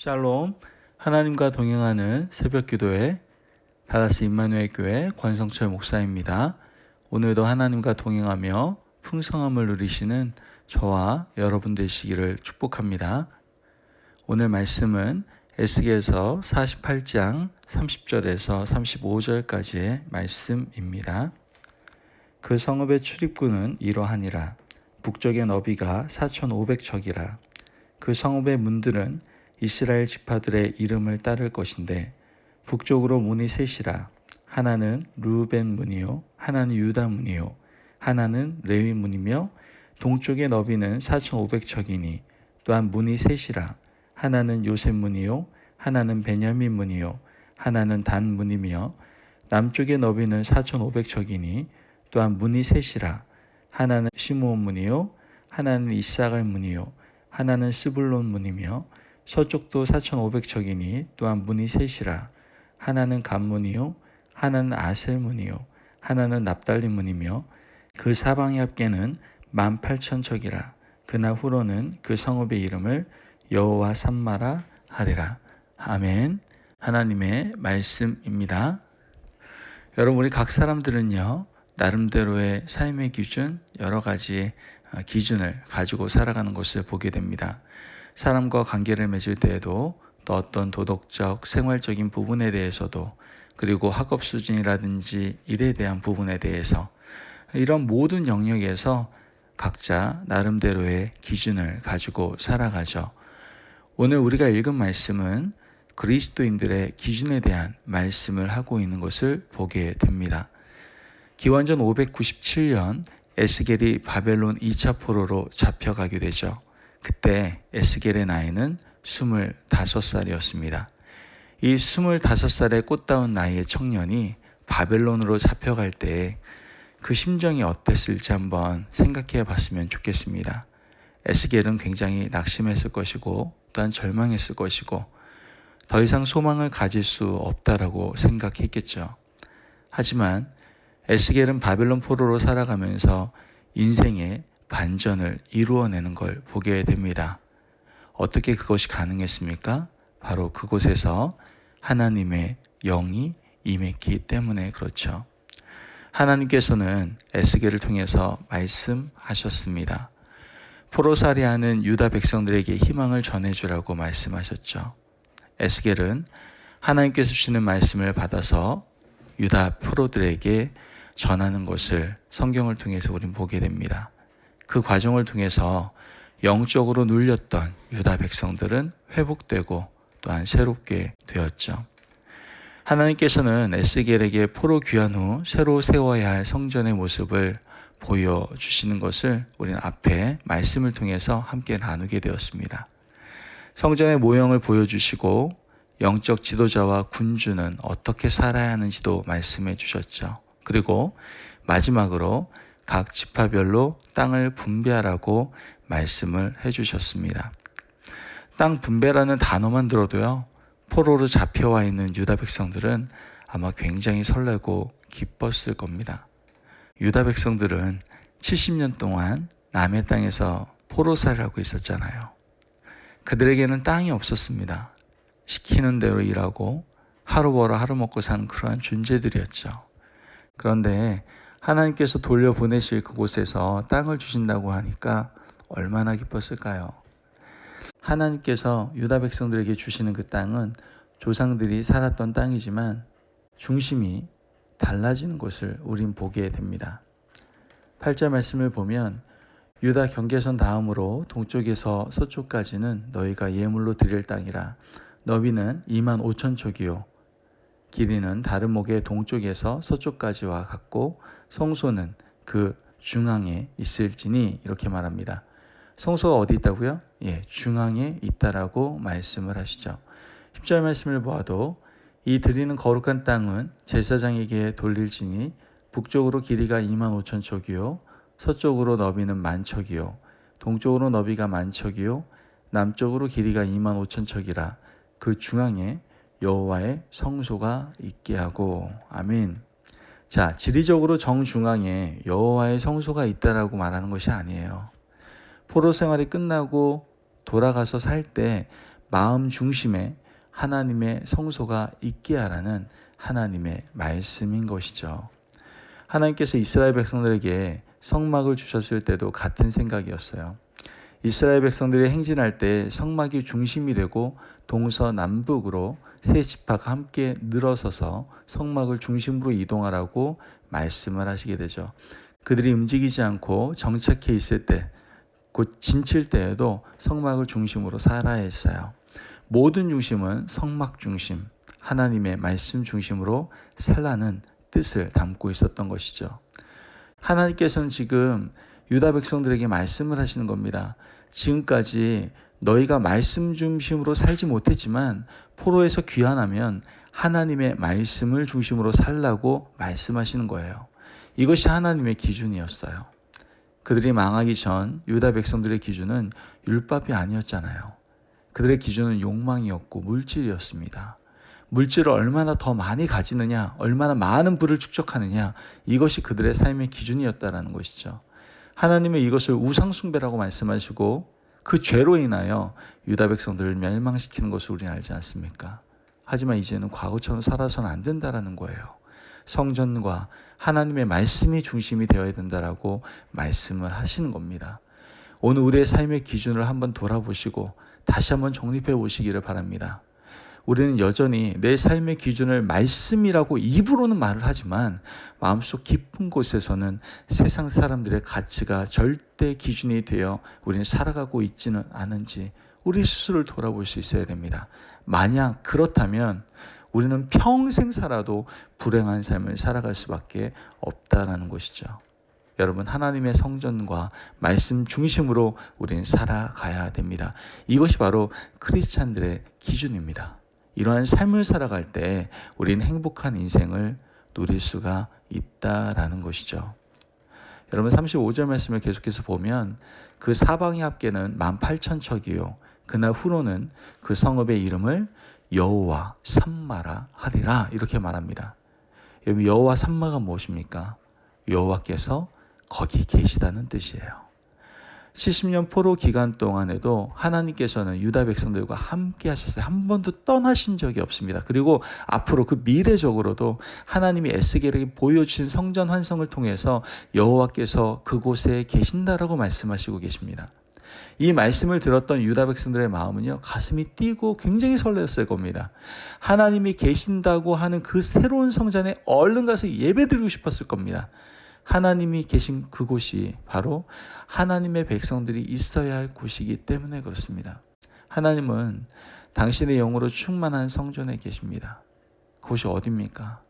샬롬, 하나님과 동행하는 새벽기도회 다라스 임마누엘 교회 권성철 목사입니다. 오늘도 하나님과 동행하며 풍성함을 누리시는 저와 여러분 되시기를 축복합니다. 오늘 말씀은 에스겔서 48장 30절에서 35절까지의 말씀입니다. 그 성읍의 출입구는 이러하니라. 북쪽의 너비가 4,500척이라. 그 성읍의 문들은 이스라엘 지파들의 이름을 따를 것인데 북쪽으로 문이 셋이라. 하나는 르우벤 문이요, 하나는 유다 문이요, 하나는 레위 문이며 동쪽의 너비는 4,500척이니 또한 문이 셋이라. 하나는 요셉 문이요, 하나는 베냐민 문이요, 하나는 단 문이며 남쪽의 너비는 4,500척이니 또한 문이 셋이라. 하나는 시므온 문이요, 하나는 이사갈 문이요, 하나는 스불론 문이며 서쪽도 4,500척이니 또한 문이 셋이라. 하나는 갓 문이요, 하나는 아셀 문이요, 하나는 납달리 문이며 그 사방의 합계는 18,000척이라. 그날 후로는 그 성읍의 이름을 여호와 삼마라 하리라. 아멘. 하나님의 말씀입니다. 여러분, 우리 각 사람들은요, 나름대로의 삶의 기준, 여러 가지 기준을 가지고 살아가는 것을 보게 됩니다. 사람과 관계를 맺을 때에도 또 어떤 도덕적, 생활적인 부분에 대해서도, 그리고 학업 수준이라든지 일에 대한 부분에 대해서 이런 모든 영역에서 각자 나름대로의 기준을 가지고 살아가죠. 오늘 우리가 읽은 말씀은 그리스도인들의 기준에 대한 말씀을 하고 있는 것을 보게 됩니다. 기원전 597년 에스겔이 바벨론 2차 포로로 잡혀가게 되죠. 그때 에스겔의 나이는 25살이었습니다. 이 25살의 꽃다운 나이의 청년이 바벨론으로 잡혀갈 때 그 심정이 어땠을지 한번 생각해 봤으면 좋겠습니다. 에스겔은 굉장히 낙심했을 것이고 또한 절망했을 것이고 더 이상 소망을 가질 수 없다라고 생각했겠죠. 하지만 에스겔은 바벨론 포로로 살아가면서 인생의 반전을 이루어내는 걸 보게 됩니다. 어떻게 그것이 가능했습니까? 바로 그곳에서 하나님의 영이 임했기 때문에 그렇죠. 하나님께서는 에스겔을 통해서 말씀하셨습니다. 포로살이하는 유다 백성들에게 희망을 전해주라고 말씀하셨죠. 에스겔은 하나님께서 주시는 말씀을 받아서 유다 포로들에게 전하는 것을 성경을 통해서 우린 보게 됩니다. 그 과정을 통해서 영적으로 눌렸던 유다 백성들은 회복되고 또한 새롭게 되었죠. 하나님께서는 에스겔에게 포로 귀환 후 새로 세워야 할 성전의 모습을 보여주시는 것을 우리는 앞에 말씀을 통해서 함께 나누게 되었습니다. 성전의 모형을 보여주시고 영적 지도자와 군주는 어떻게 살아야 하는지도 말씀해 주셨죠. 그리고 마지막으로 각 지파별로 땅을 분배하라고 말씀을 해주셨습니다. 땅 분배라는 단어만 들어도요, 포로로 잡혀와 있는 유다 백성들은 아마 굉장히 설레고 기뻤을 겁니다. 유다 백성들은 70년 동안 남의 땅에서 포로살이를 하고 있었잖아요. 그들에게는 땅이 없었습니다. 시키는 대로 일하고 하루 벌어 하루 먹고 사는 그러한 존재들이었죠. 그런데 하나님께서 돌려보내실 그곳에서 땅을 주신다고 하니까 얼마나 기뻤을까요? 하나님께서 유다 백성들에게 주시는 그 땅은 조상들이 살았던 땅이지만 중심이 달라지는 것을 우린 보게 됩니다. 8절 말씀을 보면 유다 경계선 다음으로 동쪽에서 서쪽까지는 너희가 예물로 드릴 땅이라. 너비는 25,000척이요 길이는 다른 목의 동쪽에서 서쪽까지와 같고 성소는 그 중앙에 있을지니 이렇게 말합니다. 성소가 어디 있다고요? 중앙에 있다라고 말씀을 하시죠. 10절 말씀을 보아도 이 드리는 거룩한 땅은 제사장에게 돌릴지니 북쪽으로 길이가 25,000척이요 서쪽으로 너비는 10,000척이요 동쪽으로 너비가 10,000척이요 남쪽으로 길이가 25,000척이라. 그 중앙에 여호와의 성소가 있게 하고. 아멘. 자, 지리적으로 정중앙에 여호와의 성소가 있다라고 말하는 것이 아니에요. 포로 생활이 끝나고 돌아가서 살 때 마음 중심에 하나님의 성소가 있게 하라는 하나님의 말씀인 것이죠. 하나님께서 이스라엘 백성들에게 성막을 주셨을 때도 같은 생각이었어요. 이스라엘 백성들이 행진할 때 성막이 중심이 되고 동서남북으로 세 지파가 함께 늘어서서 성막을 중심으로 이동하라고 말씀을 하시게 되죠. 그들이 움직이지 않고 정착해 있을 때, 곧 진칠 때에도 성막을 중심으로 살아야 했어요. 모든 중심은 성막 중심, 하나님의 말씀 중심으로 살라는 뜻을 담고 있었던 것이죠. 하나님께서는 지금 유다 백성들에게 말씀을 하시는 겁니다. 지금까지 너희가 말씀 중심으로 살지 못했지만 포로에서 귀환하면 하나님의 말씀을 중심으로 살라고 말씀하시는 거예요. 이것이 하나님의 기준이었어요. 그들이 망하기 전 유다 백성들의 기준은 율법이 아니었잖아요. 그들의 기준은 욕망이었고 물질이었습니다. 물질을 얼마나 더 많이 가지느냐, 얼마나 많은 부를 축적하느냐, 이것이 그들의 삶의 기준이었다라는 것이죠. 하나님은 이것을 우상숭배라고 말씀하시고 그 죄로 인하여 유다 백성들을 멸망시키는 것을 우리는 알지 않습니까? 하지만 이제는 과거처럼 살아서는 안 된다라는 거예요. 성전과 하나님의 말씀이 중심이 되어야 된다라고 말씀을 하시는 겁니다. 오늘 우리의 삶의 기준을 한번 돌아보시고 다시 한번 정립해 보시기를 바랍니다. 우리는 여전히 내 삶의 기준을 말씀이라고 입으로는 말을 하지만 마음속 깊은 곳에서는 세상 사람들의 가치가 절대 기준이 되어 우리는 살아가고 있지는 않은지 우리 스스로를 돌아볼 수 있어야 됩니다. 만약 그렇다면 우리는 평생 살아도 불행한 삶을 살아갈 수밖에 없다라는 것이죠. 여러분, 하나님의 성전과 말씀 중심으로 우리는 살아가야 됩니다. 이것이 바로 크리스찬들의 기준입니다. 이러한 삶을 살아갈 때 우리는 행복한 인생을 누릴 수가 있다라는 것이죠. 여러분, 35절 말씀을 계속해서 보면 그 사방의 합계는 18,000척이요. 그날 후로는 그 성읍의 이름을 여호와 삼마라 하리라, 이렇게 말합니다. 여러분, 여호와 삼마가 무엇입니까? 여호와께서 거기 계시다는 뜻이에요. 70년 포로 기간 동안에도 하나님께서는 유다 백성들과 함께 하셨어요. 한 번도 떠나신 적이 없습니다. 그리고 앞으로 그 미래적으로도 하나님이 에스겔에게 보여주신 성전 완성을 통해서 여호와께서 그곳에 계신다라고 말씀하시고 계십니다. 이 말씀을 들었던 유다 백성들의 마음은요, 가슴이 뛰고 굉장히 설레었을 겁니다. 하나님이 계신다고 하는 그 새로운 성전에 얼른 가서 예배드리고 싶었을 겁니다. 하나님이 계신 그곳이 바로 하나님의 백성들이 있어야 할 곳이기 때문에 그렇습니다. 하나님은 당신의 영으로 충만한 성전에 계십니다. 그곳이 어디입니까?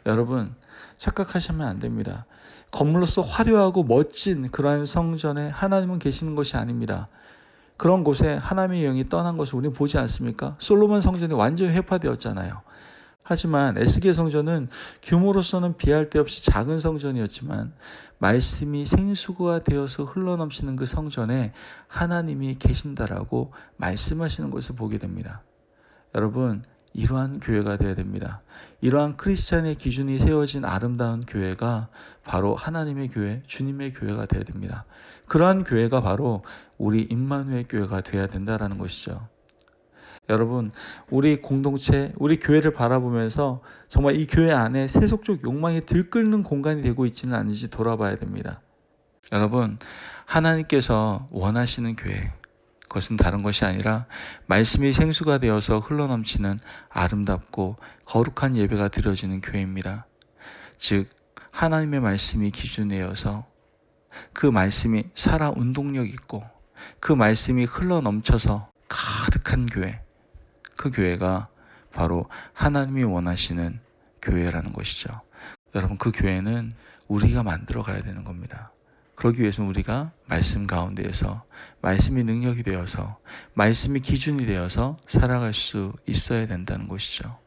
여러분, 착각하시면 안 됩니다. 건물로서 화려하고 멋진 그러한 성전에 하나님은 계시는 것이 아닙니다. 그런 곳에 하나님의 영이 떠난 것을 우리는 보지 않습니까? 솔로몬 성전이 완전히 회파되었잖아요. 하지만 에스겔 성전은 규모로서는 비할 데 없이 작은 성전이었지만 말씀이 생수가 되어서 흘러넘치는 그 성전에 하나님이 계신다라고 말씀하시는 것을 보게 됩니다. 여러분, 이러한 교회가 되어야 됩니다. 이러한 크리스찬의 기준이 세워진 아름다운 교회가 바로 하나님의 교회, 주님의 교회가 되어야 됩니다. 그러한 교회가 바로 우리 임마누엘 교회가 되어야 된다는 것이죠. 여러분, 우리 공동체, 우리 교회를 바라보면서 정말 이 교회 안에 세속적 욕망이 들끓는 공간이 되고 있지는 않은지 돌아봐야 됩니다. 여러분, 하나님께서 원하시는 교회, 그것은 다른 것이 아니라 말씀이 생수가 되어서 흘러넘치는 아름답고 거룩한 예배가 드려지는 교회입니다. 즉, 하나님의 말씀이 기준이어서 그 말씀이 살아 운동력 있고 그 말씀이 흘러넘쳐서 가득한 교회, 그 교회가 바로 하나님이 원하시는 교회라는 것이죠. 여러분, 그 교회는 우리가 만들어 가야 되는 겁니다. 그러기 위해서는 우리가 말씀 가운데에서 말씀이 능력이 되어서 말씀이 기준이 되어서 살아갈 수 있어야 된다는 것이죠.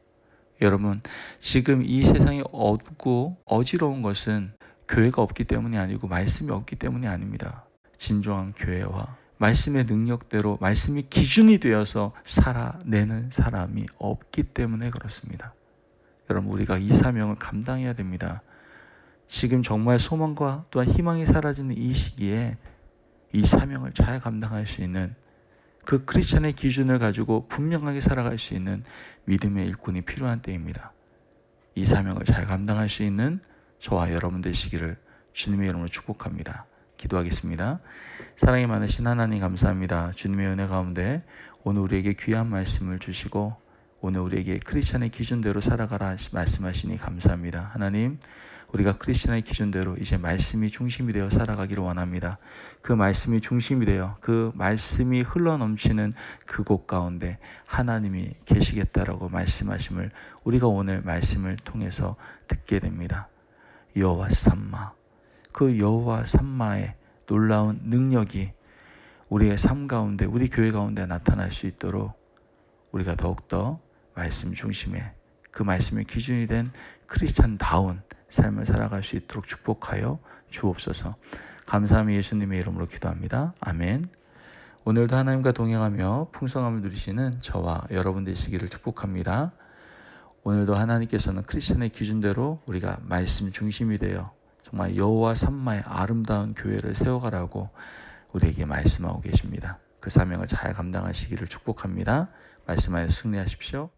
여러분, 지금 이 세상이 어둡고 어지러운 것은 교회가 없기 때문이 아니고 말씀이 없기 때문이 아닙니다. 진정한 교회와 말씀의 능력대로 말씀이 기준이 되어서 살아내는 사람이 없기 때문에 그렇습니다. 여러분, 우리가 이 사명을 감당해야 됩니다. 지금 정말 소망과 또한 희망이 사라지는 이 시기에 이 사명을 잘 감당할 수 있는 그 크리스천의 기준을 가지고 분명하게 살아갈 수 있는 믿음의 일꾼이 필요한 때입니다. 이 사명을 잘 감당할 수 있는 저와 여러분 되시기를 주님의 이름으로 축복합니다. 기도하겠습니다. 사랑이 많으신 하나님 감사합니다. 주님의 은혜 가운데 오늘 우리에게 귀한 말씀을 주시고 오늘 우리에게 크리스천의 기준대로 살아가라 말씀하시니 감사합니다. 하나님, 우리가 크리스천의 기준대로 이제 말씀이 중심이 되어 살아가기를 원합니다. 그 말씀이 중심이 되어 그 말씀이 흘러넘치는 그곳 가운데 하나님이 계시겠다라고 말씀하심을 우리가 오늘 말씀을 통해서 듣게 됩니다. 여호와 삼마, 그 여호와 삼마의 놀라운 능력이 우리의 삶 가운데, 우리 교회 가운데 나타날 수 있도록 우리가 더욱더 말씀 중심에 그 말씀의 기준이 된 크리스찬다운 삶을 살아갈 수 있도록 축복하여 주옵소서. 감사함이 예수님의 이름으로 기도합니다. 아멘. 오늘도 하나님과 동행하며 풍성함을 누리시는 저와 여러분 되시기를 축복합니다. 오늘도 하나님께서는 크리스찬의 기준대로 우리가 말씀 중심이 되어 정말 여호와 삼마의 아름다운 교회를 세워가라고 우리에게 말씀하고 계십니다. 그 사명을 잘 감당하시기를 축복합니다. 말씀하여 승리하십시오.